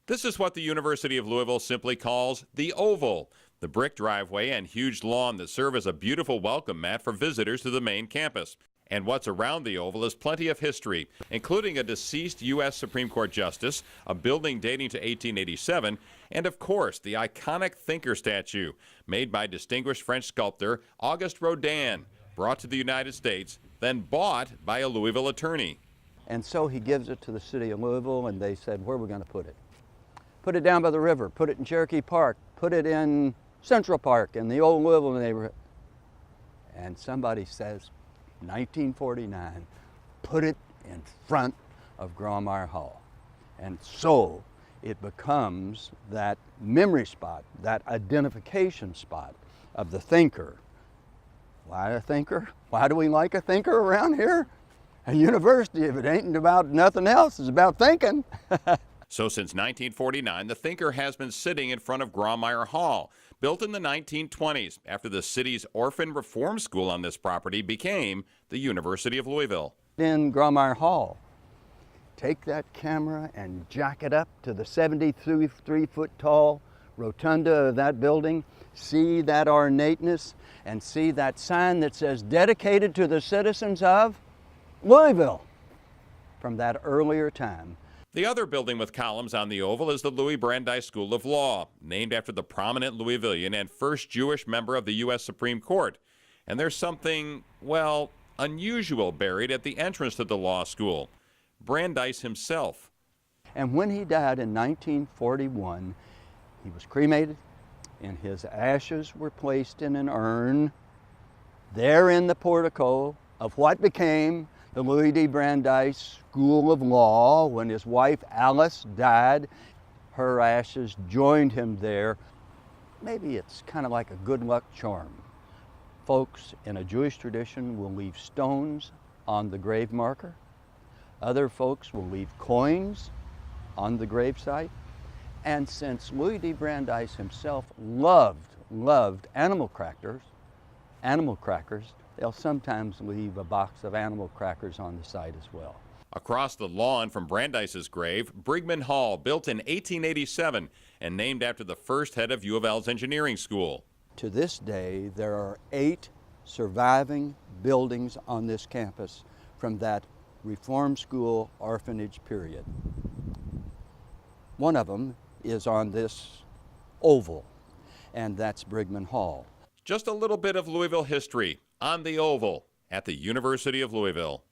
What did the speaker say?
This is what the University of Louisville simply calls the Oval, the brick driveway and huge lawn that serve as a beautiful welcome mat for visitors to the main campus. And what's around the Oval is plenty of history, including a deceased U.S. Supreme Court justice, a building dating to 1887, and of course the iconic thinker statue made by distinguished French sculptor Auguste Rodin, brought to the United States, then bought by a Louisville attorney. And so he gives it to the city of Louisville, and they said, where are we going to put it? Put it down by the river, put it in Cherokee Park, put it in Central Park in the old Louisville neighborhood. And somebody says, 1949, put it in front of Grawemeyer Hall. And so it becomes that memory spot, that identification spot of the thinker. Why a thinker? Why do we like a thinker around here? A university, if it ain't about nothing else, it's about thinking. So since 1949, the thinker has been sitting in front of Grawemeyer Hall, built in the 1920s after the city's orphan reform school on this property became the University of Louisville. In Grawemeyer Hall, take that camera and jack it up to the 73-foot tall rotunda of that building, see that ornateness, and see that sign that says dedicated to the citizens of Louisville from that earlier time. The other building with columns on the Oval is the Louis Brandeis School of Law, named after the prominent Louisvillian and first Jewish member of the U.S. Supreme Court. And there's something, well, unusual buried at the entrance to the law school. Brandeis himself. And when he died in 1941, he was cremated, and his ashes were placed in an urn there in the portico of what became the Louis D. Brandeis School of Law. When his wife Alice died, her ashes joined him there. Maybe it's kind of like a good luck charm. Folks in a Jewish tradition will leave stones on the grave marker. Other folks will leave coins on the gravesite. And since Louis D. Brandeis himself loved animal crackers, they'll sometimes leave a box of animal crackers on the site as well. Across the lawn from Brandeis's grave, Grawemeyer Hall, built in 1887 and named after the first head of UofL's engineering school. To this day, there are 8 surviving buildings on this campus from that reform school orphanage period. One of them is on this oval, and that's Grawemeyer Hall. Just a little bit of Louisville history on the Oval at the University of Louisville.